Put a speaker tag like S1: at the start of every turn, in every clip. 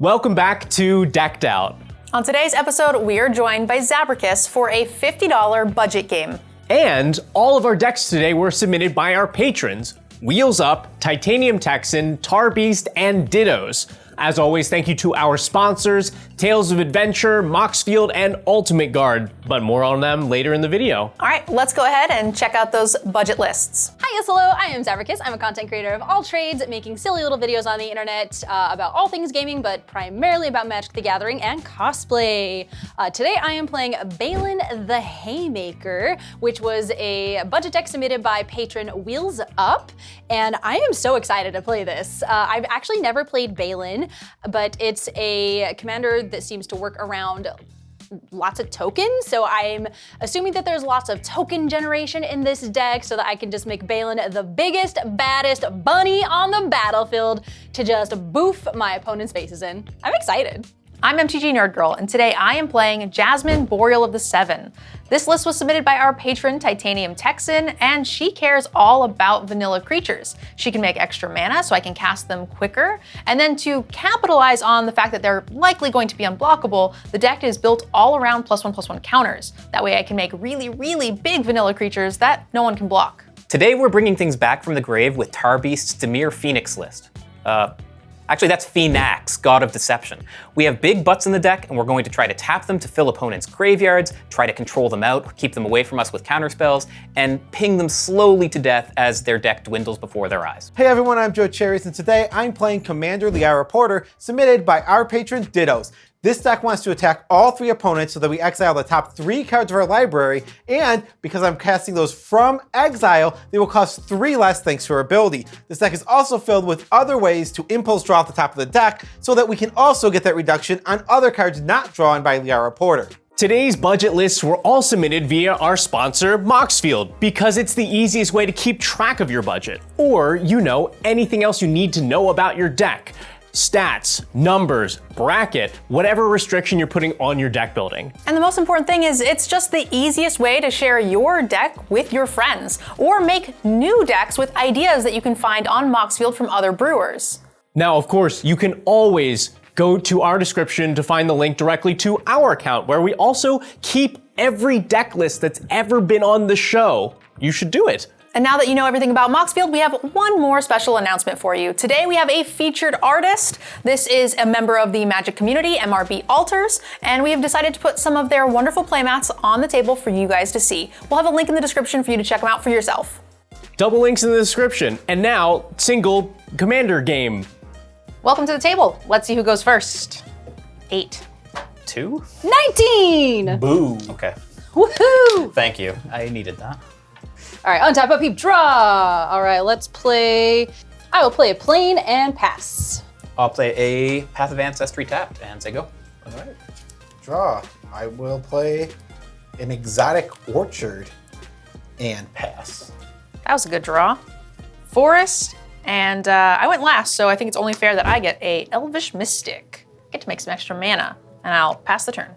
S1: Welcome back to Decked Out.
S2: On today's episode, we are joined by Zabracus for a $50 budget game.
S1: And all of our decks today were submitted by our patrons, Wheels Up, Titanium Texan, Tar Beast, and Dittos. As always, thank you to our sponsors, Tales of Adventure, Moxfield, and Ultimate Guard, but more on them later in the video.
S2: All right, let's go ahead and check out those budget lists.
S3: Hi, yes, hello, I am Zabracus. I'm a content creator of all trades, making silly little videos on the internet about all things gaming, but primarily about Magic the Gathering and cosplay. Today I am playing Balin the Haymaker, which was a budget deck submitted by patron Wheels Up, and I am so excited to play this. I've actually never played Balin, but it's a commander that seems to work around lots of tokens, so I'm assuming that there's lots of token generation in this deck so that I can just make Balin the biggest, baddest bunny on the battlefield to just boof my opponent's faces in. I'm excited.
S2: I'm MTGNerdGirl, and today I am playing Jasmine, Boreal of the Seven. This list was submitted by our patron Titanium Texan, and she cares all about vanilla creatures. She can make extra mana so I can cast them quicker, and then to capitalize on the fact that they're likely going to be unblockable, the deck is built all around +1/+1 counters. That way I can make really, really big vanilla creatures that no one can block.
S4: Today we're bringing things back from the grave with Tar Beast's Dimir Phoenix list. Actually, that's Phoenix, God of Deception. We have big butts in the deck, and we're going to try to tap them to fill opponents' graveyards, try to control them out, keep them away from us with counterspells, and ping them slowly to death as their deck dwindles before their eyes.
S5: Hey everyone, I'm Joe Cherries, and today I'm playing Commander Liara Porter, submitted by our patron Dittos. This deck wants to attack all three opponents so that we exile the top 3 cards of our library, and because I'm casting those from exile, they will cost 3 less thanks to our ability. This deck is also filled with other ways to impulse draw at the top of the deck so that we can also get that reduction on other cards not drawn by Liara Porter.
S1: Today's budget lists were all submitted via our sponsor, Moxfield, because it's the easiest way to keep track of your budget, or, anything else you need to know about your deck. Stats, numbers, bracket, whatever restriction you're putting on your deck building.
S2: And the most important thing is it's just the easiest way to share your deck with your friends, or make new decks with ideas that you can find on Moxfield from other brewers.
S1: Now, of course, you can always go to our description to find the link directly to our account, where we also keep every deck list that's ever been on the show. You should do it.
S2: And now that you know everything about Moxfield, we have one more special announcement for you. Today we have a featured artist. This is a member of the Magic community, MRB Alters, and we have decided to put some of their wonderful playmats on the table for you guys to see. We'll have a link in the description for you to check them out for yourself.
S1: Double links in the description. And now, single Commander game.
S3: Welcome to the table. Let's see who goes first. 8.
S4: 2?
S3: 19!
S4: Boo. Okay.
S3: Woohoo!
S4: Thank you. I needed that.
S3: All right, untap, upkeep, draw. All right, let's play. I will play a plane and pass.
S4: I'll play a Path of Ancestry tapped and say go.
S5: All right, draw. I will play an Exotic Orchard and pass.
S2: That was a good draw. Forest, and I went last, so I think it's only fair that I get a Elvish Mystic. Get to make some extra mana, and I'll pass the turn.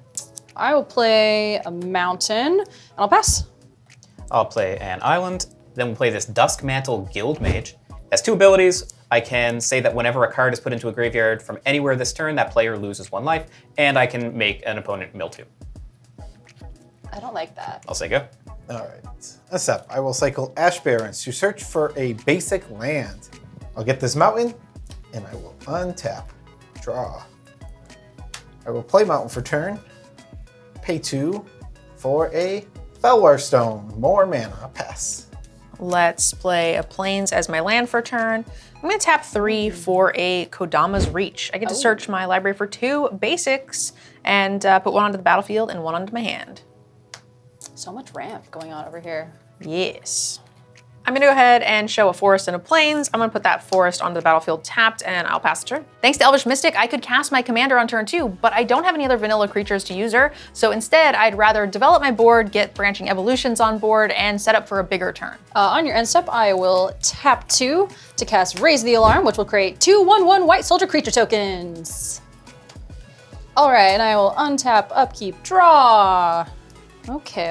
S3: I will play a mountain, and I'll pass.
S4: I'll play an island, then we'll play this Duskmantle Guild Mage. It has 2 abilities. I can say that whenever a card is put into a graveyard from anywhere this turn, that player loses 1 life, and I can make an opponent mill 2.
S3: I don't like that.
S4: I'll say go.
S5: All right, next up, I will cycle Ash Barrens to search for a basic land. I'll get this mountain, and I will untap, draw. I will play mountain for turn, pay 2 for a Felwar Stone, more mana, pass.
S2: Let's play a Plains as my land for turn. I'm gonna tap 3 for a Kodama's Reach. I get to search my library for 2 basics and put 1 onto the battlefield and 1 onto my hand.
S3: So much ramp going on over here.
S2: Yes. I'm gonna go ahead and show a forest and a plains. I'm gonna put that forest onto the battlefield tapped, and I'll pass the turn. Thanks to Elvish Mystic, I could cast my commander on turn 2, but I don't have any other vanilla creatures to use her, so instead I'd rather develop my board, get Branching Evolutions on board, and set up for a bigger turn.
S3: On your end step, I will tap 2 to cast Raise the Alarm, which will create 2 1/1 white soldier creature tokens. All right, and I will untap, upkeep, draw. Okay,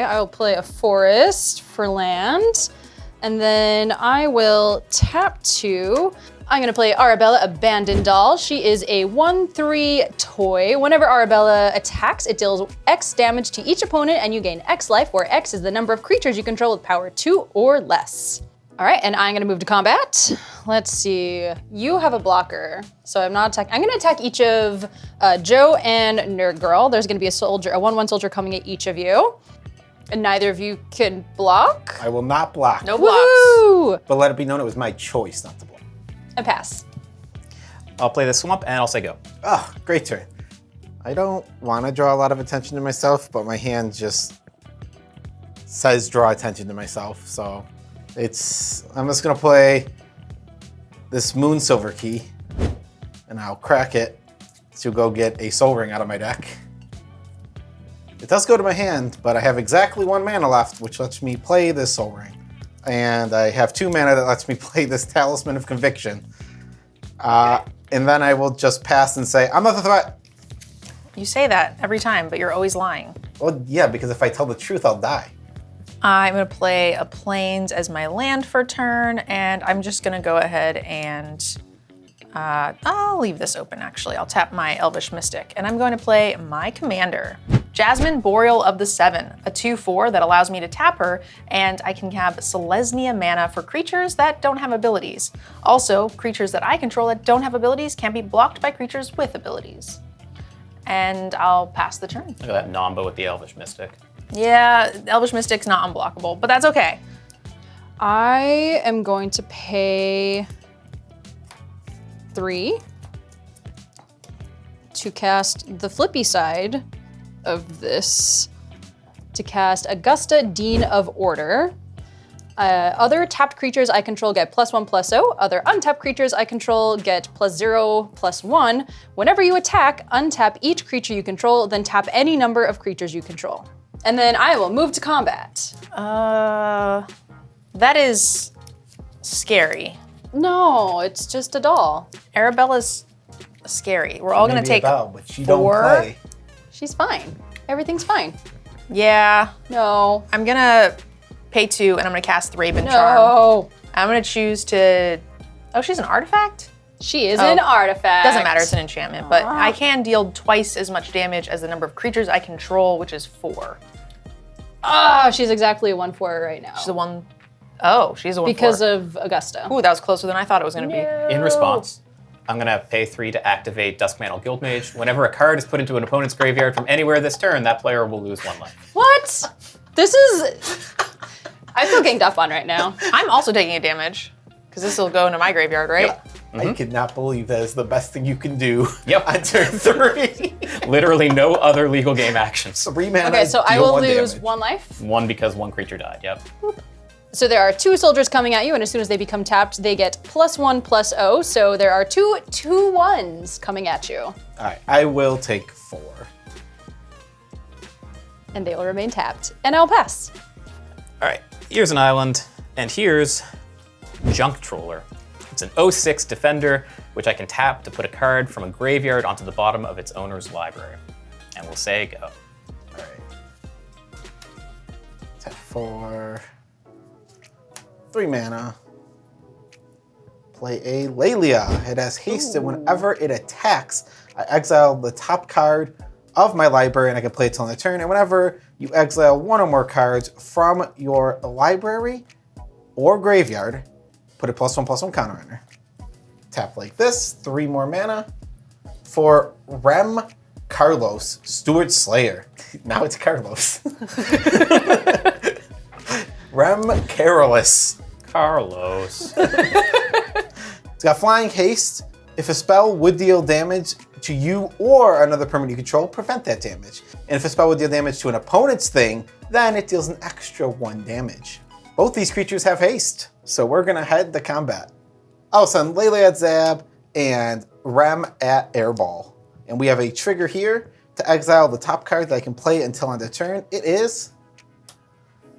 S3: I will play a forest for land. And then I will tap 2. I'm gonna play Arabella Abandoned Doll. She is a 1/3 toy. Whenever Arabella attacks, it deals X damage to each opponent and you gain X life, where X is the number of creatures you control with power 2 or less. All right, and I'm gonna move to combat. Let's see, you have a blocker, so I'm not attacking. I'm gonna attack each of Joe and NerdGirl. There's gonna be a 1/1 soldier coming at each of you. And neither of you can block.
S5: I will not block.
S2: No blocks.
S3: Woo!
S5: But let it be known it was my choice not to block.
S3: And pass.
S4: I'll play the swamp and I'll say go.
S5: Oh, great turn. I don't want to draw a lot of attention to myself, but my hand just says draw attention to myself. So I'm just gonna play this Moon Silver Key and I'll crack it to go get a Soul Ring out of my deck. It does go to my hand, but I have exactly 1 mana left, which lets me play this Soul Ring. And I have 2 mana that lets me play this Talisman of Conviction. And then I will just pass and say, I'm not the threat.
S2: You say that every time, but you're always lying.
S5: Well, yeah, because if I tell the truth, I'll die.
S2: I'm gonna play a Plains as my land for turn, and I'm just gonna go ahead and I'll leave this open actually. I'll tap my Elvish Mystic, and I'm going to play my commander, Jasmine Boreal of the Seven, a 2/4 that allows me to tap her, and I can have Selesnya mana for creatures that don't have abilities. Also, creatures that I control that don't have abilities can be blocked by creatures with abilities. And I'll pass the turn.
S4: Look at that Nomba with the Elvish Mystic.
S2: Yeah, Elvish Mystic's not unblockable, but that's okay.
S3: I am going to pay 3 to cast the flippy side of this, to cast Augusta, Dean of Order. Other tapped creatures I control get +1/+0. Other untapped creatures I control get +0/+1. Whenever you attack, untap each creature you control, then tap any number of creatures you control. And then I will move to combat.
S2: That is scary.
S3: No, it's just a doll.
S2: Arabella's scary. We're all gonna
S5: Maybe
S2: take
S5: a bell, but she don't
S2: 4.
S5: play.
S3: She's fine. Everything's fine.
S2: Yeah,
S3: No.
S2: I'm gonna pay 2 and I'm gonna cast Raven Charm.
S3: No.
S2: I'm gonna choose to, oh, she's an artifact?
S3: She is an artifact.
S2: Doesn't matter, it's an enchantment, but I can deal twice as much damage as the number of creatures I control, which is 4.
S3: Ah, she's exactly a 1/4 right now.
S2: She's a 1, oh, she's a 1/4.
S3: Because of Augusta.
S2: Ooh, that was closer than I thought it was gonna be.
S4: In response, I'm gonna pay 3 to activate Duskmantle Guildmage. Whenever a card is put into an opponent's graveyard from anywhere this turn, that player will lose 1 life.
S3: What? This is... I feel ganged up on right now.
S2: I'm also taking a damage, because this will go into my graveyard, right?
S4: Yep.
S5: I cannot believe that is the best thing you can do
S4: Yep.
S5: on turn 3.
S4: Literally no other legal game actions.
S5: 3 mana,
S3: Okay, so I
S5: deal
S3: will
S5: 1
S3: lose
S5: damage.
S3: 1 life.
S4: 1 because 1 creature died, yep.
S3: So there are 2 soldiers coming at you, and as soon as they become tapped, they get +1/+0. So there are two 1s coming at you,
S5: All right, I will take 4.
S3: and they will remain tapped. And I'll pass.
S4: All right, here's an island, and here's Junk Troller. It's an 06 defender, which I can tap to put a card from a graveyard onto the bottom of its owner's library. And we'll say go.
S5: All right. Tap 4. 3 mana. Play a Lelia. It has haste, and whenever it attacks, I exile the top card of my library, and I can play it till end of turn. And whenever you exile 1 or more cards from your library or graveyard, put a +1/+1 counter on her. Tap like this, 3 more mana for Rem Carlos, Stewart Slayer. Now it's Carlos. Rem Carolus.
S4: Carlos.
S5: It's got flying haste. If a spell would deal damage to you or another permanent you control, prevent that damage. And if a spell would deal damage to an opponent's thing, then it deals an extra 1 damage. Both these creatures have haste, so we're gonna head to combat. I'll send Lele at Zab and Rem at Airball. And we have a trigger here to exile the top card that I can play until end of turn. It is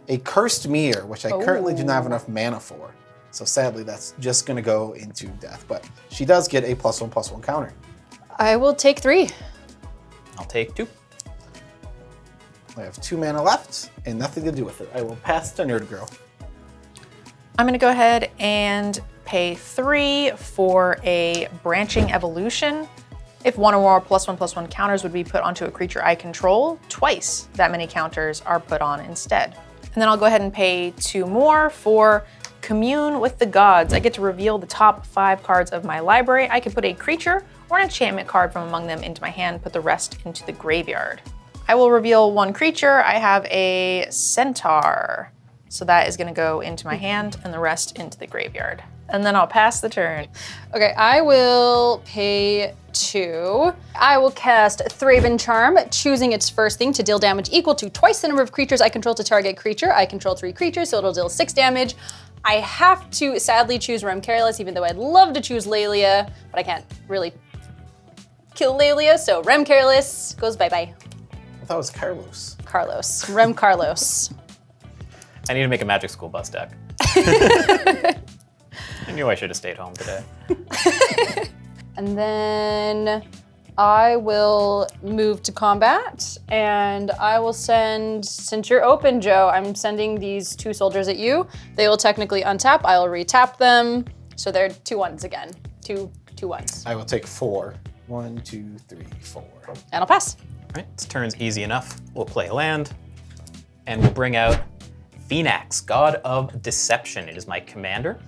S5: a Cursed Mirror, which I currently do not have enough mana for. So sadly, that's just gonna go into death. But she does get a +1/+1 counter.
S3: I will take 3.
S4: I'll take 2.
S5: I have 2 mana left and nothing to do with it. I will pass to NerdGirl.
S2: I'm gonna go ahead and pay 3 for a Branching Evolution. If one or more +1/+1 counters would be put onto a creature I control, twice that many counters are put on instead. And then I'll go ahead and pay 2 more for Commune with the Gods. I get to reveal the top 5 cards of my library. I can put a creature or an enchantment card from among them into my hand, put the rest into the graveyard. I will reveal 1 creature. I have a Centaur. So that is gonna go into my hand and the rest into the graveyard. And then I'll pass the turn.
S3: Okay, I will pay 2. I will cast Thraben Charm, choosing its first thing to deal damage equal to twice the number of creatures I control to target creature. I control 3 creatures, so it'll deal 6 damage. I have to sadly choose Rem Careless, even though I'd love to choose Lelia, but I can't really kill Lelia, so Rem Careless goes bye-bye.
S5: I thought it was Carlos.
S3: Carlos, Rem Carlos.
S4: I need to make a Magic School Bus deck. I knew I should have stayed home today.
S3: And then I will move to combat, and I will send, since you're open, Joe, I'm sending these 2 soldiers at you. They will technically untap. I will retap them. So they're 2/1s again. Two 1s.
S5: I will take 4. 1, 2, 3, 4.
S3: And I'll pass.
S4: All right, this turn's easy enough. We'll play a land, and we'll bring out Phoenix, God of Deception. It is my commander.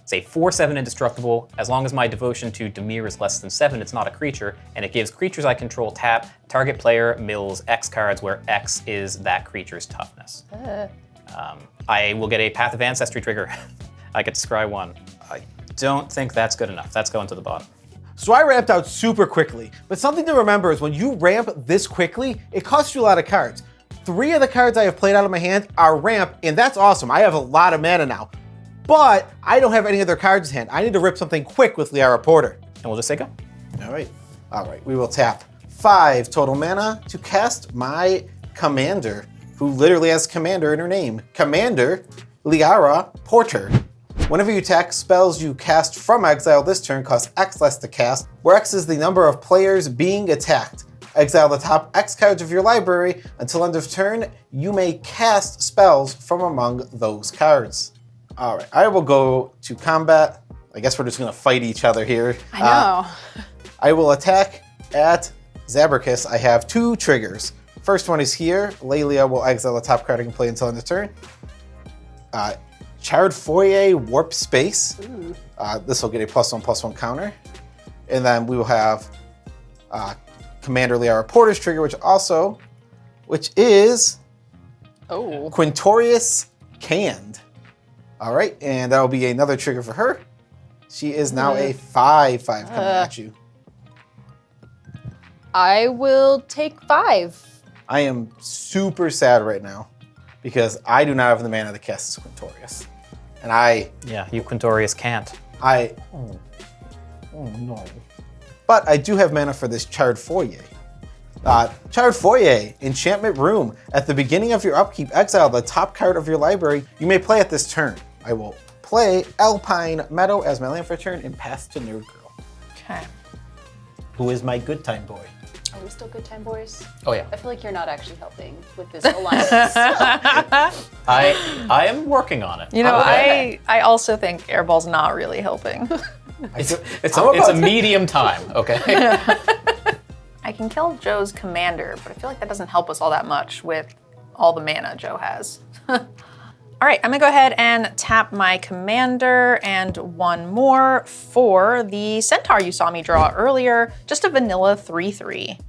S4: It's a 4/7 indestructible. As long as my devotion to Dimir is less than 7, it's not a creature, and it gives creatures I control tap. Target player mills X cards, where X is that creature's toughness. I will get a Path of Ancestry trigger. I get to scry 1. I don't think that's good enough. That's going to the bottom.
S5: So I ramped out super quickly, but something to remember is when you ramp this quickly, it costs you a lot of cards. 3 of the cards I have played out of my hand are ramp, and that's awesome. I have a lot of mana now, but I don't have any other cards in hand. I need to rip something quick with Liara Porter.
S4: And we'll just say go.
S5: All right, we will tap 5 total mana to cast my commander, who literally has commander in her name. Commander Liara Porter. Whenever you attack, spells you cast from exile this turn cost X less to cast, where X is the number of players being attacked. Exile the top X cards of your library. Until end of turn, you may cast spells from among those cards. All right, I will go to combat. I guess we're just gonna fight each other here.
S3: I know.
S5: I will attack at Zabracus. I have 2 triggers. First one is here. Lelia will exile the top card I can play until end of turn. Charred Foyer Warp Space. This will get a +1/+1 counter. And then we will have Commander Liara Porter's trigger, which is Quintorius Canned. All right, and that will be another trigger for her. She is now a 5/5 coming at you.
S3: I will take 5.
S5: I am super sad right now because I do not have the mana to cast Quintorius. And
S4: Yeah, you Quintorius can't.
S5: oh no. But I do have mana for this Charred Foyer. Charred Foyer, Enchantment Room. At the beginning of your upkeep, exile the top card of your library you may play at this turn. I will play Alpine Meadow as my land for a turn and pass to NerdGirl.
S2: Okay.
S5: Who is my good time boy?
S3: Are we still good time, boys?
S4: Oh yeah.
S3: I feel like you're not actually helping with this alliance.
S4: I am working on it.
S2: You know, I also think Airball's not really helping.
S4: It's a medium time, okay?
S2: I can kill Joe's commander, but I feel like that doesn't help us all that much with all the mana Joe has. All right, I'm gonna go ahead and tap my commander and 1 more for the Centaur you saw me draw earlier, just a vanilla 3/3.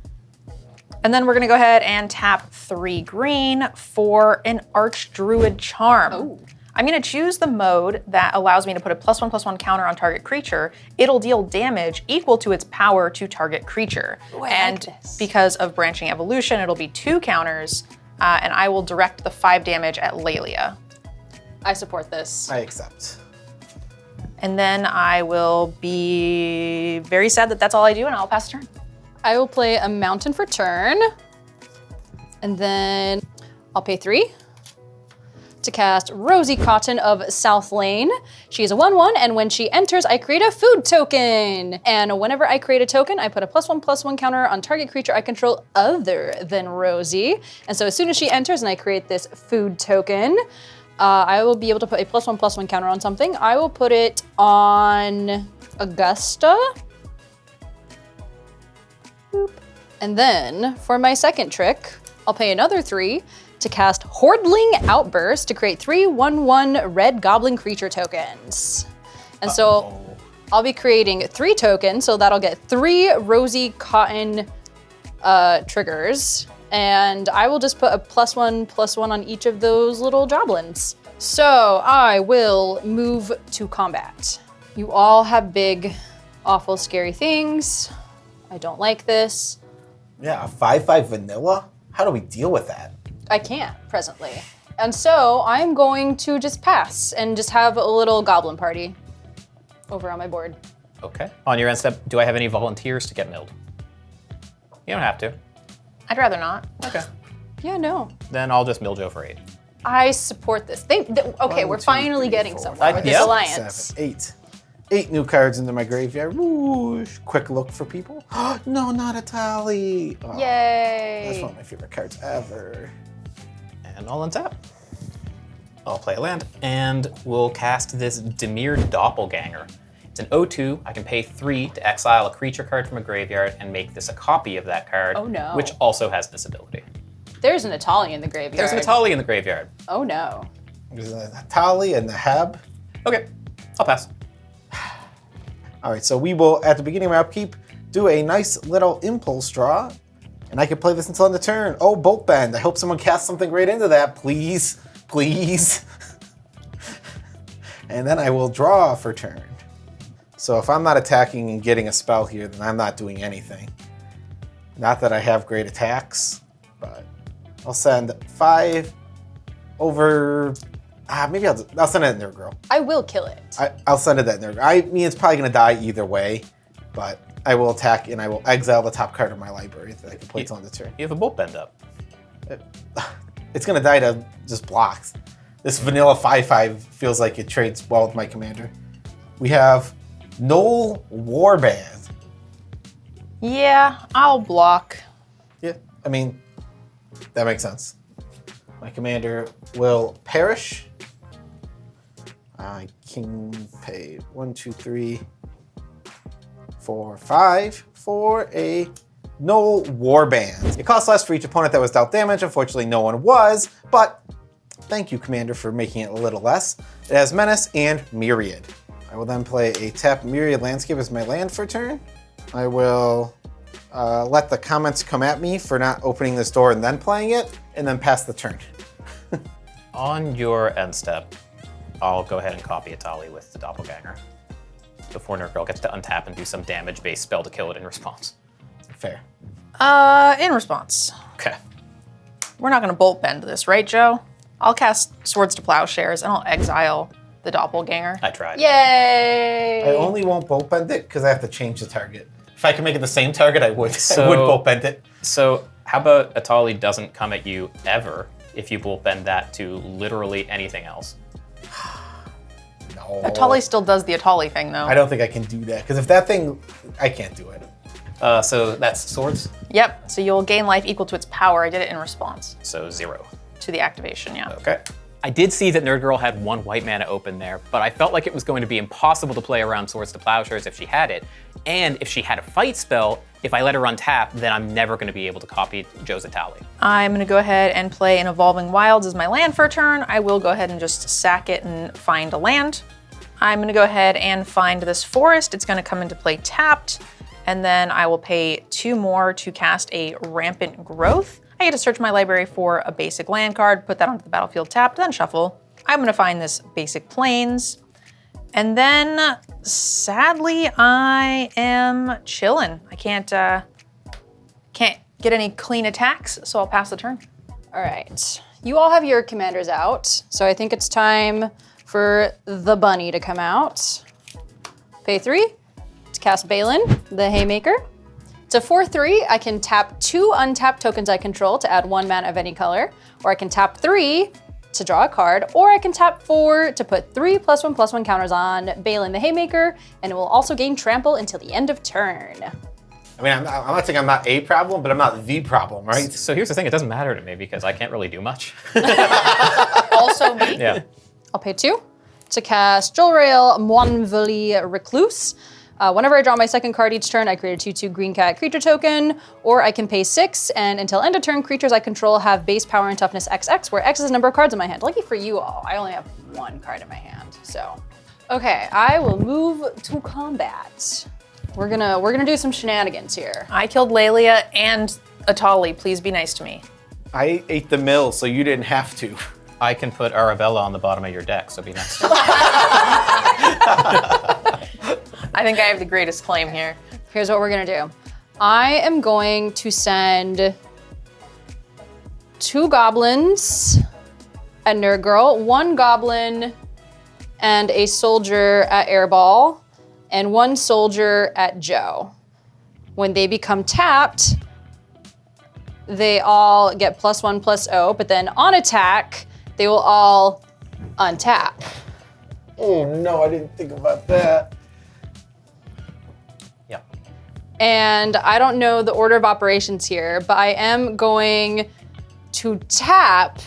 S2: And then we're gonna go ahead and tap 3 green for an Archdruid Charm.
S3: Ooh.
S2: I'm gonna choose the mode that allows me to put a +1/+1 counter on target creature. It'll deal damage equal to its power to target creature.
S3: Ooh, I
S2: and
S3: like this.
S2: because of Branching Evolution, it'll be 2 counters, and I will direct the 5 damage at Lelia.
S3: I support this.
S5: I accept.
S2: And then I will be very sad that that's all I do, and I'll pass turn.
S3: I will play a mountain for turn. And then I'll pay 3 to cast Rosie Cotton of South Lane. She is a 1/1, and when she enters, I create a food token. And whenever I create a token, I put a +1/+1 counter on target creature I control other than Rosie. And so as soon as she enters and I create this food token, I will be able to put a +1/+1 counter on something. I will put it on Augusta. Boop. And then for my second trick, I'll pay another 3 to cast Hordling Outburst to create 3 1/1 red goblin creature tokens. And so I'll be creating 3 tokens, so that'll get 3 rosy cotton triggers. And I will just put a +1/+1 on each of those little goblins. So I will move to combat. You all have big, awful, scary things. I don't like this.
S5: Yeah, a 5/5 vanilla? How do we deal with that?
S3: I can't presently. And so I'm going to just pass and just have a little goblin party over on my board.
S4: Okay. On your end step, do I have any volunteers to get milled? You don't have to.
S2: I'd rather not.
S4: Okay.
S3: Yeah, no.
S4: Then I'll just mill Joe for 8.
S3: I support this. Okay, we're finally getting somewhere with this alliance.
S5: 7, 8. 8 new cards into my graveyard. Whoosh. Quick look for people. No, not a tally. Oh,
S3: Yay.
S5: that's one of my favorite cards ever.
S4: And I'll untap. I'll play a land, and we'll cast this Dimir Doppelganger. It's an 0/2. I can pay 3 to exile a creature card from a graveyard and make this a copy of that card,
S3: Oh, no.
S4: which also has this ability.
S3: There's an Atali in the graveyard.
S4: There's an Atali in the graveyard.
S3: Oh no.
S5: There's a tally and the Heb.
S4: Okay, I'll pass.
S5: All right, so we will, at the beginning of my upkeep, do a nice little impulse draw, and I can play this until end of turn. Oh, Bolt Bend. I hope someone casts something great into that, please, please. And then I will draw for turn. So if I'm not attacking and getting a spell here, then I'm not doing anything. Not that I have great attacks, but I'll send 5 over. Maybe I'll send it in Girl.
S3: I will kill it.
S5: I'll send it in I mean, it's probably going to die either way, but I will attack and I will exile the top card of my library that I can play till end of turn.
S4: You have a Bolt Bend up.
S5: It's going to die to just blocks. This vanilla 5/5 feels like it trades well with my commander. We have Null Warband.
S2: Yeah, I'll block.
S5: Yeah, I mean, that makes sense. My commander will perish. I can pay 1, 2, 3, 4, 5 for a Null Warband. It costs less for each opponent that was dealt damage. Unfortunately, no one was, but thank you, Commander, for making it a little less. It has Menace and Myriad. I will then play a tap Myriad Landscape as my land for turn. I will let the comments come at me for not opening this door and then playing it, and then pass the turn.
S4: On your end step, I'll go ahead and copy Atali with the Doppelganger before NerdGirl gets to untap and do some damage-based spell to kill it in response.
S5: Fair.
S2: In response.
S4: Okay.
S2: We're not gonna bolt bend this, right, Joe? I'll cast Swords to Plowshares and I'll exile the Doppelganger.
S4: I tried.
S3: Yay!
S5: I only won't bolt bend it because I have to change the target. If I can make it the same target, I would.
S4: So-
S5: I would bolt bend it.
S4: So how about Atali doesn't come at you ever if you Bolt Bend that to literally anything else?
S5: No.
S2: Atali still does the Atali thing, though.
S5: I don't think I can do that because if that thing, I can't do it.
S4: So that's swords,
S2: Yep, so you'll gain life equal to its power. I did it in response
S4: so 0.
S2: to the activation, yeah.
S4: Okay. I did see that NerdGirl had 1 white mana open there, but I felt like it was going to be impossible to play around Swords to Plowshares if she had it. And if she had a fight spell, if I let her untap, then I'm never going to be able to copy Joe's Atali.
S2: I'm gonna go ahead and play an Evolving Wilds as my land for a turn. I will go ahead and just sack it and find a land. I'm gonna go ahead and find this forest. It's gonna come into play tapped, and then I will pay 2 more to cast a Rampant Growth. I get to search my library for a basic land card, put that onto the battlefield tapped, then shuffle. I'm gonna find this basic Plains. And then, sadly, I am chilling. I can't get any clean attacks, so I'll pass the turn.
S3: All right. You all have your commanders out, so I think it's time for the bunny to come out. Pay 3 to cast Balin, the Haymaker. It's a 4/3. I can tap 2 untapped tokens I control to add 1 mana of any color, or I can tap 3 to draw a card, or I can tap 4 to put 3 +1/+1 counters on Balin the Haymaker, and it will also gain trample until the end of turn.
S5: I mean, I'm not saying I'm not a problem, but I'm not the problem, right?
S4: So here's the thing, it doesn't matter to me because I can't really do much.
S2: Also me.
S4: Yeah.
S3: I'll pay 2 to cast Jolrael Moinville Recluse. Whenever I draw my second card each turn, I create a 2/2 green cat creature token, or I can pay 6, and until end of turn, creatures I control have base power and toughness XX, where X is the number of cards in my hand. Lucky for you all, I only have 1 card in my hand, so. Okay, I will move to combat. We're gonna do some shenanigans here.
S2: I killed Lelia and Atali. Please be nice to me.
S5: I ate the mill, so you didn't have to.
S4: I can put Arabella on the bottom of your deck, so be nice.
S2: I think I have the greatest claim here.
S3: Here's what we're gonna do. I am going to send 2 goblins at NerdGirl, 1 goblin and a soldier at Airball, and 1 soldier at Joe. When they become tapped, they all get +1/+0, but then on attack, they will all untap.
S5: Oh no, I didn't think about that.
S4: Yep.
S3: And I don't know the order of operations here, but I am going to tap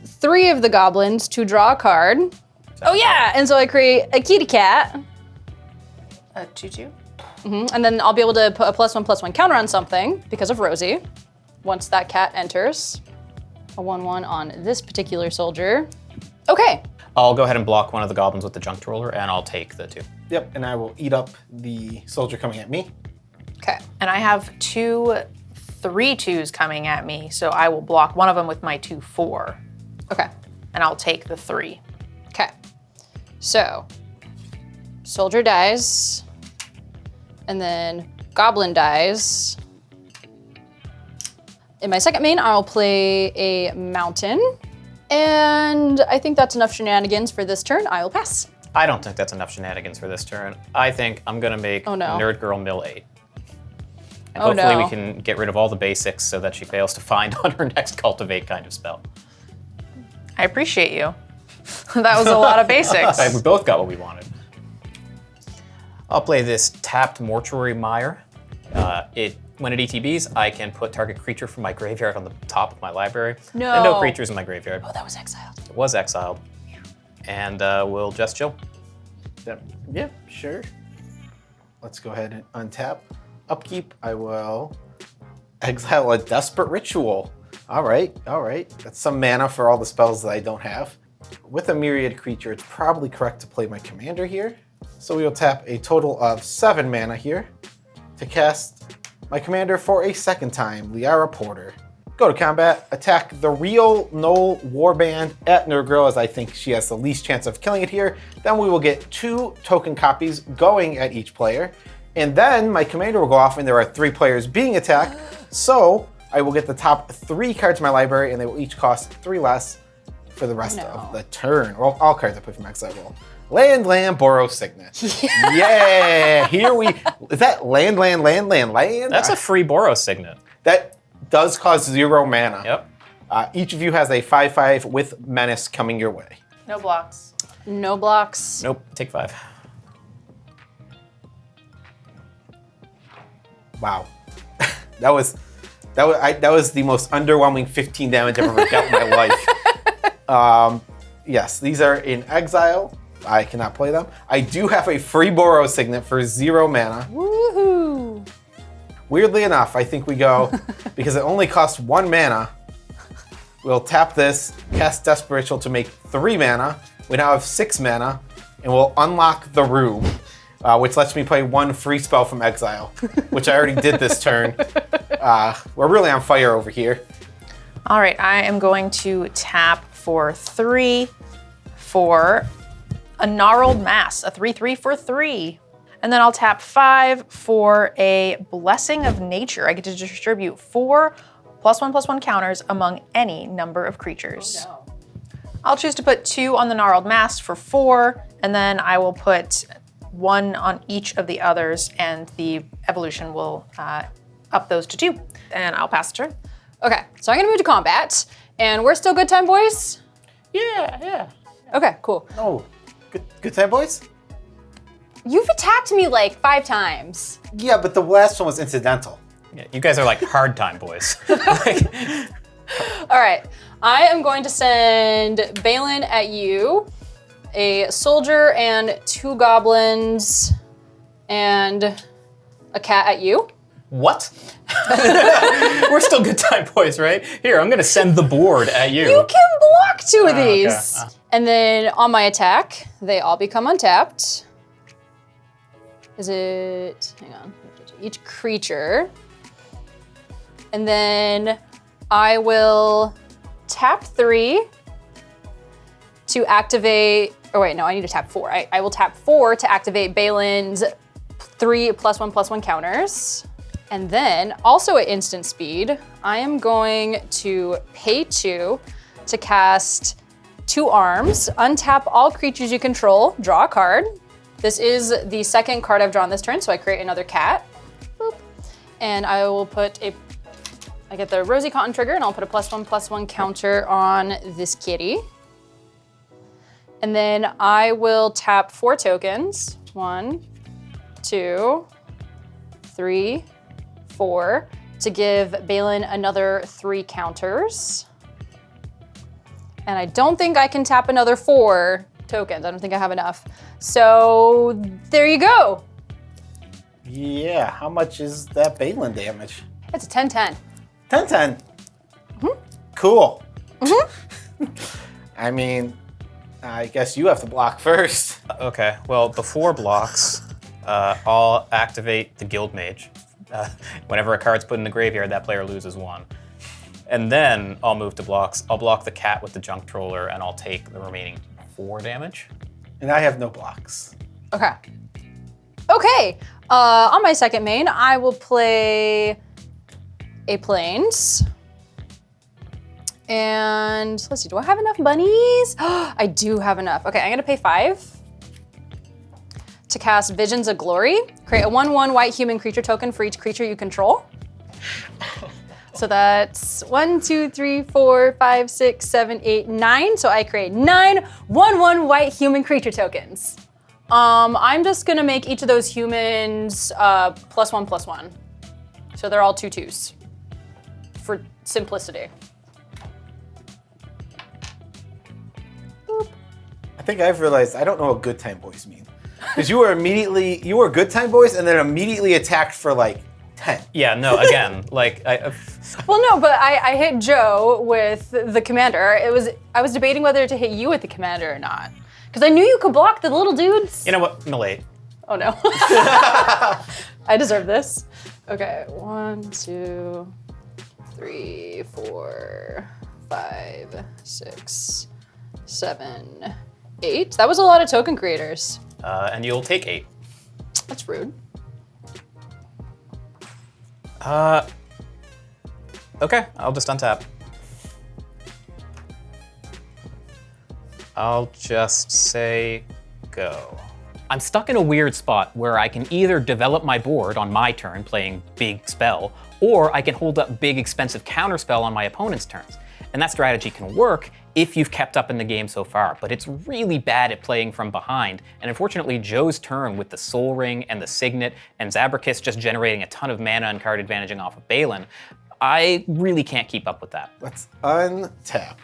S3: 3 of the goblins to draw a card. Oh yeah, and so I create a kitty cat.
S2: A 2/2.
S3: And then I'll be able to put a +1/+1 counter on something because of Rosie. Once that cat enters, a 1/1 on this particular soldier. Okay.
S4: I'll go ahead and block one of the goblins with the junk roller, and I'll take the 2.
S5: Yep, and I will eat up the soldier coming at me.
S3: Okay.
S2: And I have 2 3/2s coming at me, so I will block one of them with my 2/4.
S3: Okay.
S2: And I'll take the 3.
S3: Okay. So, soldier dies, and then goblin dies. In my second main, I'll play a mountain. And I think that's enough shenanigans for this turn. I will pass.
S4: I don't think that's enough shenanigans for this turn. I think I'm gonna make
S3: Oh, no.
S4: NerdGirl mill 8. And
S3: Oh,
S4: hopefully
S3: no.
S4: we can get rid of all the basics so that she fails to find on her next cultivate kind of spell.
S2: I appreciate you. That was a lot of basics.
S4: We both got what we wanted. I'll play this tapped Mortuary Mire. When it ETBs, I can put target creature from my graveyard on the top of my library.
S3: No.
S4: And no creatures in my graveyard.
S3: Oh, that was exiled.
S4: It was exiled. And we'll just chill.
S5: Yep, yeah, sure. Let's go ahead and untap. Upkeep, I will exile a Desperate Ritual. All right. That's some mana for all the spells that I don't have. With a Myriad creature, it's probably correct to play my commander here. So we will tap a total of 7 mana here to cast my commander for a second time, Liara Porter. Go to combat, attack the real Null Warband at NerdGirl, as I think she has the least chance of killing it here. Then we will get 2 token copies going at each player. And then my commander will go off and there are 3 players being attacked. So I will get the top 3 cards in my library and they will each cost 3 less for the rest of the turn. Well, all cards I put from exile. Land, Borrow, Signet. Yeah, is that land?
S4: That's a free Boros Signet.
S5: That does cost 0 mana.
S4: Yep.
S5: Each of you has a 5/5 with Menace coming your way.
S2: No blocks.
S3: No blocks.
S4: Nope, take 5.
S5: Wow. that was the most underwhelming 15 damage I've ever dealt in my life. Yes, these are in exile. I cannot play them. I do have a free Boros Signet for 0 mana.
S3: Woohoo!
S5: Weirdly enough, I think we go, because it only costs 1 mana, we'll tap this, cast Desperate Ritual to make 3 mana. We now have 6 mana, and we'll unlock the room, which lets me play 1 free spell from exile, which I already did this turn. We're really on fire over here.
S2: All right, I am going to tap for 3 for a Gnarled Mass, a 3/3 for 3. And then I'll tap 5 for a Blessing of Nature. I get to distribute 4 +1/+1 counters among any number of creatures.
S3: Oh, no.
S2: I'll choose to put 2 on the Gnarled Mass for 4, and then I will put 1 on each of the others, and the evolution will up those to 2. And I'll pass the turn.
S3: Okay, so I'm gonna move to combat, and we're still good time, boys?
S5: Yeah.
S3: Okay, cool.
S5: Oh, good time, boys?
S3: You've attacked me like 5 times.
S5: Yeah, but the last one was incidental.
S4: Yeah, you guys are like hard time boys.
S3: All right, I am going to send Balin at you, a soldier and 2 goblins, and a cat at you.
S4: What? We're still good time boys, right? Here, I'm gonna send the board at you.
S3: You can block 2 of these.
S4: Okay.
S3: And then on my attack, they all become untapped. Is it, hang on, each creature. And then I will tap 3 to activate, oh wait, no, I need to tap 4. I will tap 4 to activate Balin's 3 +1/+1 counters. And then, also at instant speed, I am going to pay 2 to cast 2 arms, untap all creatures you control, draw a card. This is the second card I've drawn this turn, so I create another cat. Boop. And I will put I get the Rosy Cotton trigger, and I'll put a +1/+1 counter on this kitty. And then I will tap 4 tokens. 1, 2, 3, 4, to give Balin another 3 counters. And I don't think I can tap another 4 tokens. I don't think I have enough. So there you go.
S5: Yeah, how much is that Balin damage?
S3: It's a 10-10.
S5: 10-10. Cool. I mean, I guess you have to block first.
S4: Okay, well, before blocks, I'll activate the Guild Mage. Whenever a card's put in the graveyard, that player loses 1. And then I'll move to blocks. I'll block the cat with the Junk Troller, and I'll take the remaining 4 damage.
S5: And I have no blocks.
S3: Okay. Okay, on my second main, I will play a Plains. And let's see, do I have enough bunnies? I do have enough. Okay, I'm gonna pay 5 to cast Visions of Glory. Create a 1/1 white human creature token for each creature you control. So that's 1, 2, 3, 4, 5, 6, 7, 8, 9. So I create 9 1/1 white human creature tokens. I'm just gonna make each of those humans +1/+1. So they're all 2/2s for simplicity. Boop.
S5: I think I've realized I don't know what good time boys mean. Because you were good time boys and then immediately attacked for like 10.
S4: Yeah, no, again, like,
S3: Well, no, but I hit Joe with the commander. I was debating whether to hit you with the commander or not. Because I knew you could block the little dudes.
S4: you know what, Malate.
S3: Oh no. I deserve this. Okay, 1, 2, 3, 4, 5, 6, 7, 8. That was a lot of token creators.
S4: And you'll take 8.
S3: That's rude.
S4: Okay, I'll just untap. I'll just say go. I'm stuck in a weird spot where I can either develop my board on my turn playing big spell, or I can hold up big expensive counterspell on my opponent's turns. And that strategy can work if you've kept up in the game so far, but it's really bad at playing from behind. And unfortunately, Joe's turn with the Soul Ring and the Signet and Zabracus just generating a ton of mana and card advantaging off of Balin, I really can't keep up with that.
S5: Let's untap.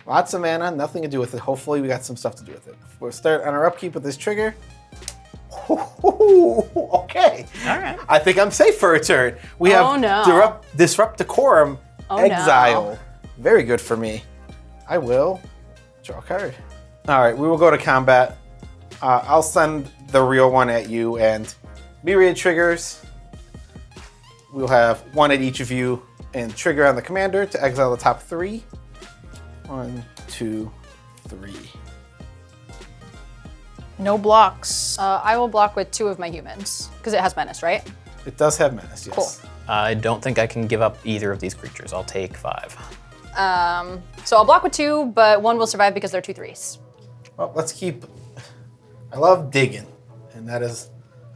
S5: Lots of mana, nothing to do with it. Hopefully we got some stuff to do with it. We'll start on our upkeep with this trigger. Okay.
S4: All right.
S5: I think I'm safe for a turn. We have Disrupt Decorum, Exile.
S3: No.
S5: Very good for me. I will draw a card. All right, we will go to combat. I'll send the real one at you and myriad triggers. We'll have 1 at each of you and trigger on the commander to exile the top 3. 1, 2, 3.
S2: No blocks.
S3: I will block with 2 of my humans, because it has menace, right?
S5: It does have menace, yes.
S3: Cool.
S4: I don't think I can give up either of these creatures. I'll take 5.
S3: So I'll block with 2, but 1 will survive because they're 2/3s.
S5: Well, let's keep... I love digging, and that is...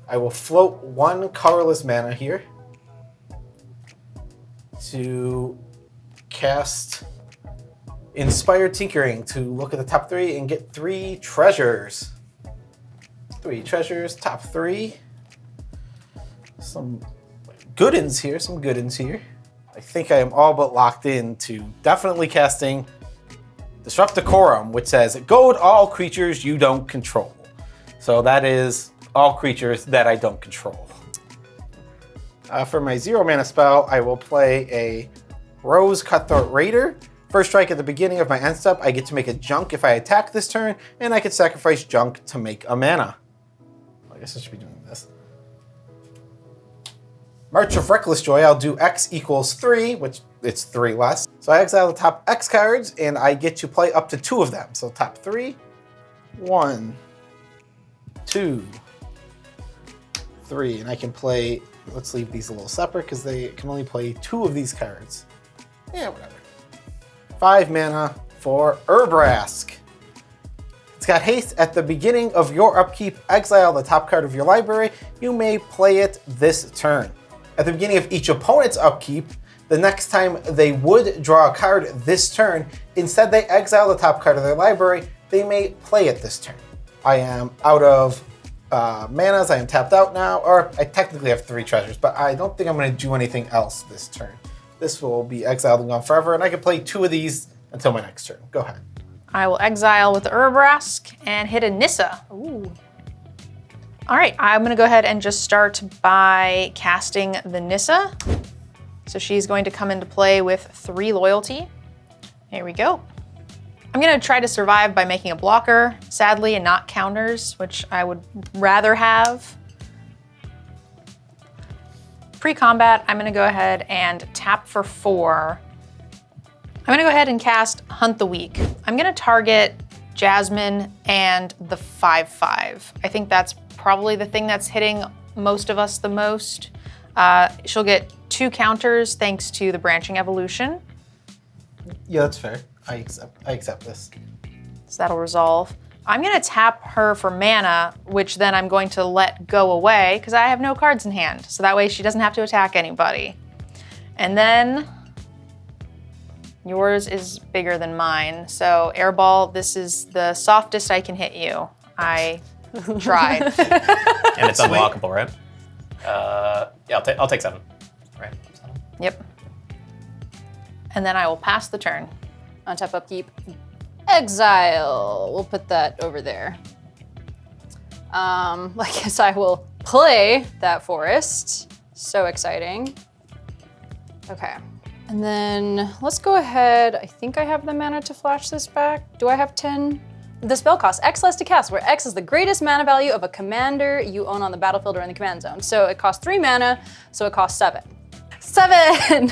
S5: I will float 1 colorless mana here to cast Inspired Tinkering to look at the top 3 and get 3 treasures. 3 treasures, top 3. Some good-ins here, I think I am all but locked in to definitely casting Disrupt Decorum, which says, goad all creatures you don't control. So that is all creatures that I don't control. For my 0 mana spell, I will play a Rose Cutthroat Raider. First strike at the beginning of my end step, I get to make a junk if I attack this turn, and I can sacrifice junk to make a mana. I guess I should be doing this. March of Reckless Joy, I'll do X equals 3, which it's 3 less. So I exile the top X cards, and I get to play up to 2 of them. So top 3, 1, 2, 3. And I can play, let's leave these a little separate because they can only play 2 of these cards. Yeah, whatever. 5 mana for Zabracus. It's got haste. At the beginning of your upkeep, exile the top card of your library. You may play it this turn. At the beginning of each opponent's upkeep, the next time they would draw a card this turn, instead they exile the top card of their library. They may play it this turn. I am out of manas. I am tapped out now, or I technically have 3 treasures, but I don't think I'm going to do anything else this turn. This will be exiled and gone forever, and I can play 2 of these until my next turn. Go ahead.
S2: I will exile with the Zabracus and hit a Nissa. Ooh. All right, I'm gonna go ahead and just start by casting the Nissa. So she's going to come into play with 3 loyalty. Here we go. I'm gonna try to survive by making a blocker, sadly, and not counters, which I would rather have. Pre-combat, I'm gonna go ahead and tap for 4. I'm gonna go ahead and cast Hunt the Weak. I'm gonna target Jasmine and the 5/5. I think that's probably the thing that's hitting most of us the most. She'll get 2 counters thanks to the Branching Evolution.
S5: Yeah, that's fair. I accept this.
S2: So that'll resolve. I'm gonna tap her for mana, which then I'm going to let go away because I have no cards in hand. So that way she doesn't have to attack anybody. And then yours is bigger than mine. So Airball, this is the softest I can hit you. I tried.
S4: And it's unblockable, right? Yeah, I'll take 7. Right. 7.
S2: Yep. And then I will pass the turn.
S3: On tap upkeep. Exile. We'll put that over there. I guess I will play that forest. So exciting. Okay. And then let's go ahead. I think I have the mana to flash this back. Do I have 10? The spell costs X less to cast, where X is the greatest mana value of a commander you own on the battlefield or in the command zone. So it costs 3 mana, so it costs 7. 7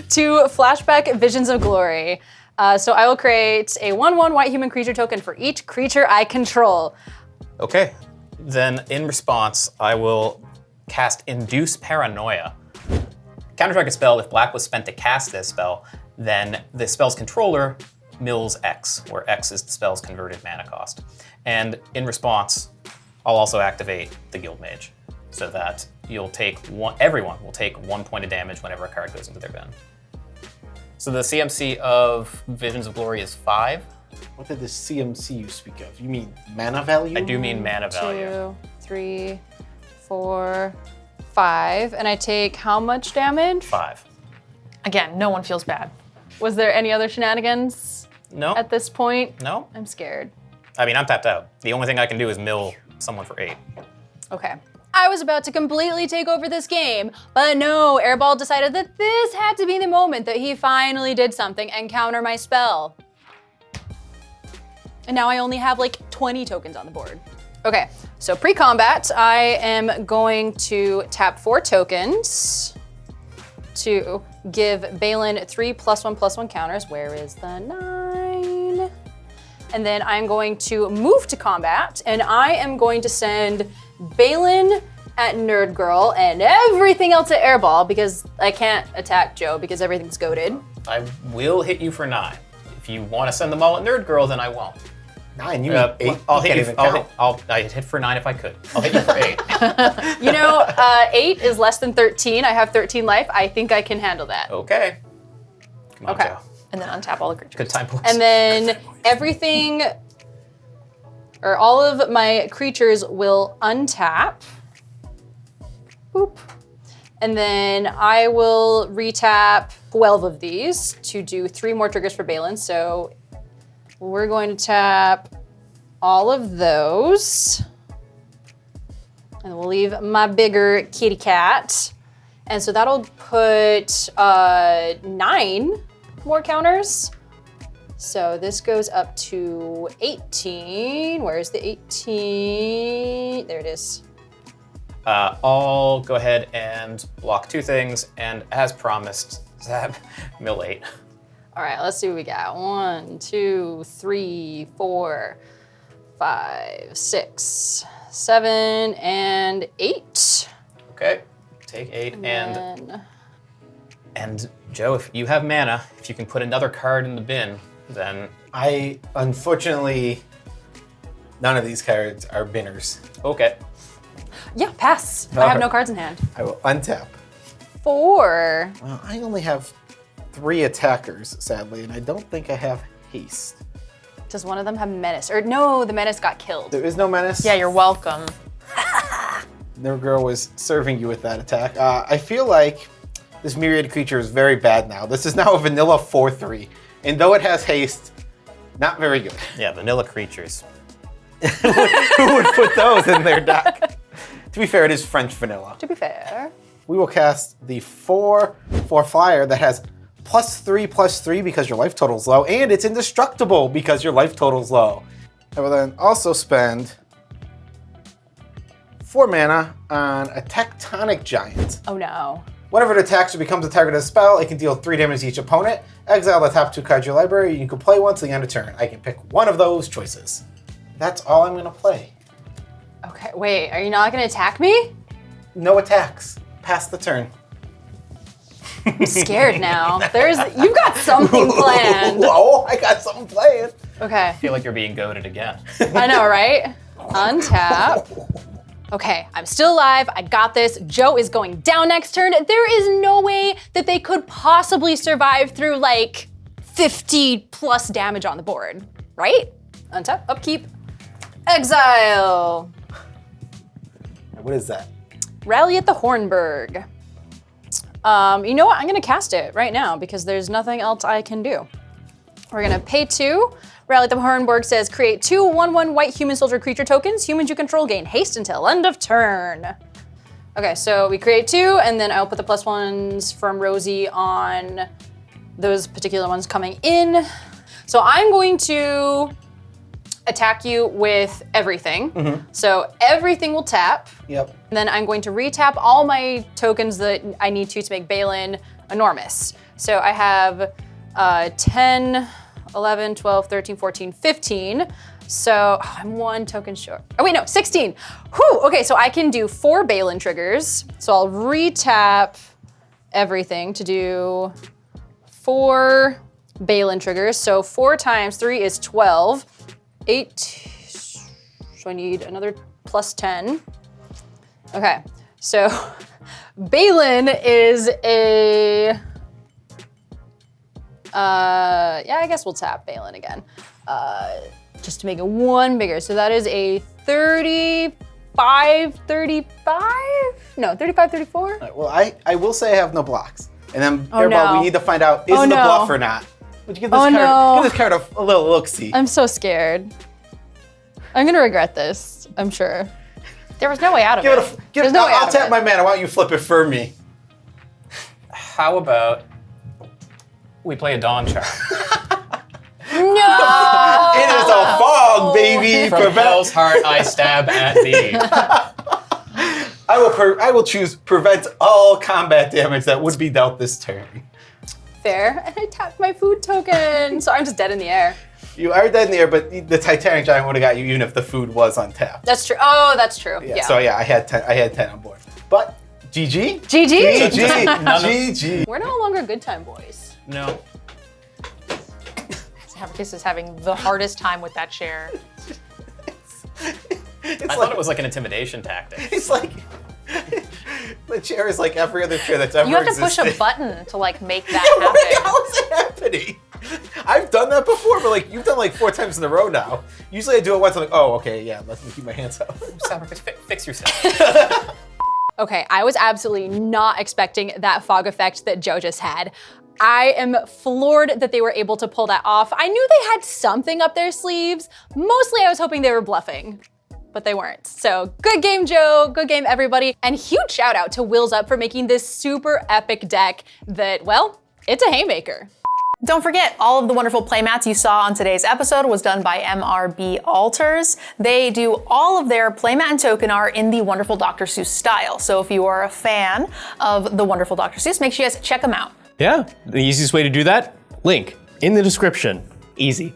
S3: to flashback Visions of Glory. So I will create a 1/1 white human creature token for each creature I control.
S4: Okay. Then in response, I will cast Induce Paranoia. Counterstrike a spell. If black was spent to cast this spell, then the spell's controller mills X, where X is the spell's converted mana cost. And in response, I'll also activate the Guild Mage, so that everyone will take 1 point of damage whenever a card goes into their bin. So the CMC of Visions of Glory is 5.
S5: What did the CMC you speak of? You mean mana value?
S4: I do mean mana value.
S3: 2, 3, 4, 5. And I take how much damage?
S4: 5.
S2: Again, no one feels bad.
S3: Was there any other shenanigans
S4: No.
S3: at this point?
S4: No.
S3: I'm scared.
S4: I mean, I'm tapped out. The only thing I can do is mill someone for 8.
S3: Okay. I was about to completely take over this game, but no, Airball decided that this had to be the moment that he finally did something and counter my spell. And now I only have like 20 tokens on the board. Okay, so pre-combat, I am going to tap 4 tokens to give Balin 3 +1/+1 counters. Where is the 9? And then I'm going to move to combat, and I am going to send Balin at NerdGirl and everything else at Airball, because I can't attack Joe because everything's goated.
S4: I will hit you for 9. If you want to send them all at NerdGirl, then I won't.
S5: 9, you mean 8?
S4: I'll hit you. I'd hit for 9 if I could. I'll hit you for 8.
S3: You know, 8 is less than 13. I have 13 life. I think I can handle that.
S4: Okay. Come on,
S3: Okay.
S4: Joe.
S2: And then untap all the creatures.
S4: Good time points.
S3: And then everything, or all of my creatures will untap. Boop. And then I will retap 12 of these to do 3 more triggers for Balin. So we're going to tap all of those. And we'll leave my bigger kitty cat. And so that'll put 9 more counters. So this goes up to 18. Where's the 18? There it is.
S4: I'll go ahead and block 2 things, and as promised, Zab, mill 8.
S3: All right, let's see what we got. 1, 2, 3, 4, 5, 6, 7, and 8.
S4: Okay, take 8, and Joe, if you have mana, if you can put another card in the bin, then...
S5: Unfortunately, none of these cards are binners.
S4: Okay.
S3: Yeah, pass. I have no cards in hand.
S5: I will untap.
S3: 4.
S5: Well, I only have 3 attackers, sadly, and I don't think I have haste.
S3: Does one of them have menace? Or no, the menace got killed.
S5: There is no menace.
S2: Yeah, you're welcome.
S5: NerdGirl was serving you with that attack. I feel like this myriad creature is very bad now. This is now a vanilla 4/3, and though it has haste, not very good.
S4: Yeah, vanilla creatures.
S5: Who would put those in their deck? To be fair, it is French vanilla.
S3: To be fair.
S5: We will cast the 4/4 flyer that has +3/+3 because your life total's low, and it's indestructible because your life total's low. I will then also spend 4 mana on a Tectonic Giant.
S3: Oh no.
S5: Whenever it attacks or becomes a target of a spell, it can deal 3 damage to each opponent. Exile the top 2 cards of your library. You can play one till the end of turn. I can pick one of those choices. That's all I'm gonna play.
S3: Okay, wait, are you not gonna attack me?
S5: No attacks. Pass the turn.
S3: I'm scared now. You've got something planned.
S5: Whoa, I got something planned.
S3: Okay,
S4: I feel like you're being goaded again.
S3: I know, right? Untap. Okay, I'm still alive. I got this. Joe is going down next turn. There is no way that they could possibly survive through like 50 plus damage on the board, right? Untap, upkeep, exile.
S5: What is that?
S3: Rally at the Hornburg. You know what? I'm gonna cast it right now because there's nothing else I can do. We're gonna pay 2. Rally at the Hornburg says create 2 1/1 white human soldier creature tokens. Humans you control gain haste until end of turn. Okay, so we create 2, and then I'll put the +1s from Rosie on those particular ones coming in. So I'm going to attack you with everything. So everything will tap.
S5: Yep.
S3: And then I'm going to retap all my tokens that I need to make Balin enormous. So I have 10, 11, 12, 13, 14, 15. So I'm 1 token short. Oh wait, no, 16. Whew, okay, so I can do 4 Balin triggers. So I'll retap everything to do 4 Balin triggers. So 4 times 3 is 12. 8, so I need another +10. Okay, so Balin is a, yeah, I guess we'll tap Balin again, just to make it 1 bigger. So that is a 35, 35? No, 35, 34?
S5: All right, well, I will say I have no blocks. And then,
S3: Oh,
S5: Airball,
S3: no.
S5: we need to find out, is
S3: Oh,
S5: it a
S3: no.
S5: bluff or not? Would you give this
S3: Oh,
S5: card,
S3: no.
S5: give this card a little look-see?
S3: I'm so scared. I'm gonna regret this, I'm sure.
S2: There was no way out of
S5: Give
S2: it.
S5: it
S3: There's no way out
S5: I'll
S3: of
S5: tap
S3: it.
S5: my mana. Why don't you flip it for me?
S4: How about we play a Dawn Charm?
S3: No!
S5: It is a fog, baby.
S4: From Hell's Heart, I stab at thee.
S5: I will choose prevent all combat damage that would be dealt this turn.
S3: Fair, and I tapped my food token, so I'm just dead in the air.
S5: You are dead in the air, but the Titanic Giant would have got you even if the food was untapped.
S3: That's true. Oh, that's true. Yeah.
S5: So yeah, I had 10 on board. But GG.
S3: GG.
S5: GG.
S3: We're no longer good time boys.
S4: No.
S2: Zabracus is having the hardest time with that chair.
S4: I thought it was like an intimidation tactic.
S5: It's like the chair is like every other chair that's ever
S2: You have to push
S5: existed.
S2: a button to like make that happen.
S5: How is it happening? I've done that before, but like you've done like 4 times in a row now. Usually I do it once, I'm like, oh, okay, yeah, let me keep my hands up.
S4: Zabracus, fix yourself.
S3: Okay, I was absolutely not expecting that fog effect that Joe just had. I am floored that they were able to pull that off. I knew they had something up their sleeves. Mostly I was hoping they were bluffing, but they weren't. So good game, Joe. Good game, everybody. And huge shout out to Wills Up for making this super epic deck that, well, it's a haymaker.
S2: Don't forget, all of the wonderful playmats you saw on today's episode was done by MRB Alters. They do all of their playmat and token art in the wonderful Dr. Seuss style. So if you are a fan of the wonderful Dr. Seuss, make sure you guys check them out.
S1: Yeah, the easiest way to do that, link in the description. Easy.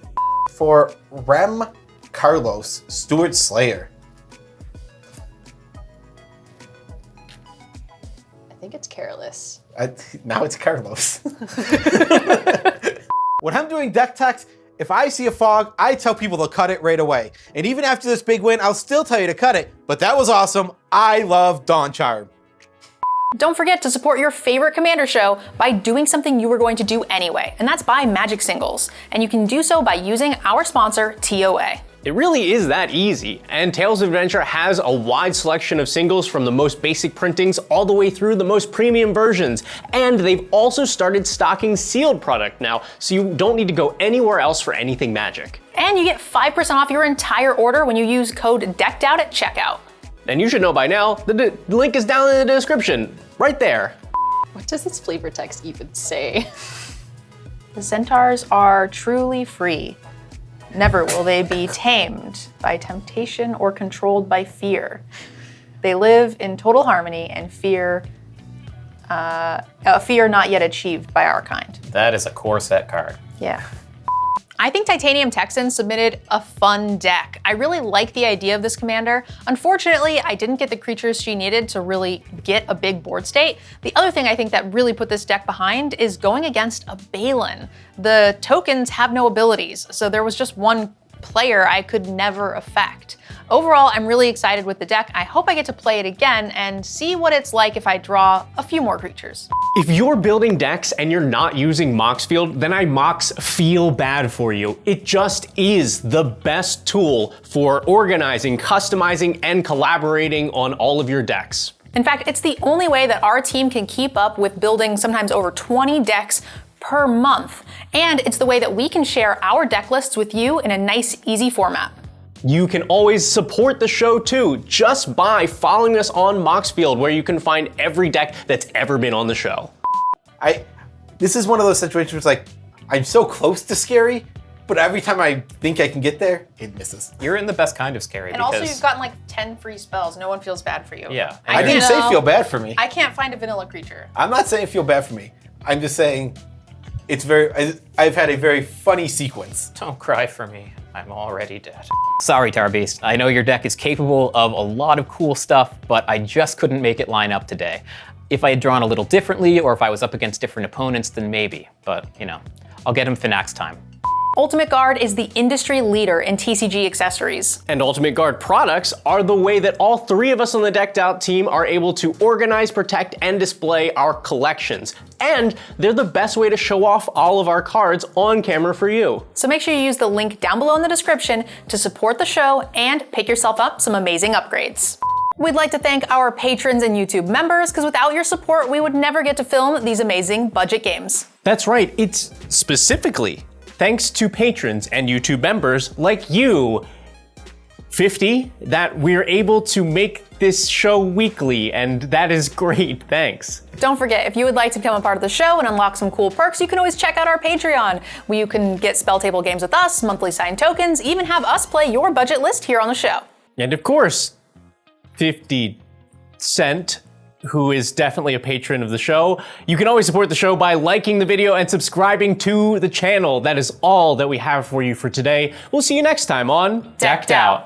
S5: For Rem Carlos, Stuart Slayer.
S3: I think it's careless.
S5: Now it's Carlos. When I'm doing deck techs, if I see a fog, I tell people to cut it right away. And even after this big win, I'll still tell you to cut it. But that was awesome. I love Dawn Charm.
S2: Don't forget to support your favorite Commander show by doing something you were going to do anyway, and that's buy Magic singles. And you can do so by using our sponsor, TOA.
S1: It really is that easy, and Tales of Adventure has a wide selection of singles from the most basic printings all the way through the most premium versions. And they've also started stocking sealed product now, so you don't need to go anywhere else for anything Magic.
S2: And you get 5% off your entire order when you use code DECKEDOUT at checkout.
S1: And you should know by now, the link is down in the description, right there.
S3: What does its flavor text even say?
S2: The centaurs are truly free. Never will they be tamed by temptation or controlled by fear. They live in total harmony and fear not yet achieved by our kind.
S4: That is a core set card.
S2: Yeah. I think Titanium Texan submitted a fun deck. I really like the idea of this commander. Unfortunately, I didn't get the creatures she needed to really get a big board state. The other thing I think that really put this deck behind is going against a Balin. The tokens have no abilities, so there was just one player I could never affect. Overall, I'm really excited with the deck. I hope I get to play it again and see what it's like if I draw a few more creatures.
S1: If you're building decks and you're not using Moxfield, then I feel bad for you. It just is the best tool for organizing, customizing, and collaborating on all of your decks.
S2: In fact, it's the only way that our team can keep up with building sometimes over 20 decks per month. And it's the way that we can share our deck lists with you in a nice, easy format.
S1: You can always support the show too, just by following us on Moxfield, where you can find every deck that's ever been on the show.
S5: This is one of those situations where it's like, I'm so close to scary, but every time I think I can get there, it misses.
S4: You're in the best kind of scary.
S2: And also you've gotten like 10 free spells. No one feels bad for you.
S4: Yeah.
S5: I didn't say feel bad for me.
S2: I can't find a vanilla creature.
S5: I'm not saying feel bad for me. I'm just saying I've had a very funny sequence.
S4: Don't cry for me. I'm already dead. Sorry, Tarbeast. I know your deck is capable of a lot of cool stuff, but I just couldn't make it line up today. If I had drawn a little differently, or if I was up against different opponents, then maybe. But, you know, I'll get him for next time.
S2: Ultimate Guard is the industry leader in TCG accessories.
S1: And Ultimate Guard products are the way that all three of us on the Decked Out team are able to organize, protect, and display our collections. And they're the best way to show off all of our cards on camera for you.
S2: So make sure you use the link down below in the description to support the show and pick yourself up some amazing upgrades. We'd like to thank our patrons and YouTube members, because without your support, we would never get to film these amazing budget games.
S1: That's right, it's specifically thanks to patrons and YouTube members like you, 50, that we're able to make this show weekly, and that is great, thanks.
S2: Don't forget, if you would like to become a part of the show and unlock some cool perks, you can always check out our Patreon, where you can get spell table games with us, monthly signed tokens, even have us play your budget list here on the show.
S1: And of course, 50 Cent, who is definitely a patron of the show. You can always support the show by liking the video and subscribing to the channel. That is all that we have for you for today. We'll see you next time on
S2: Decked Out.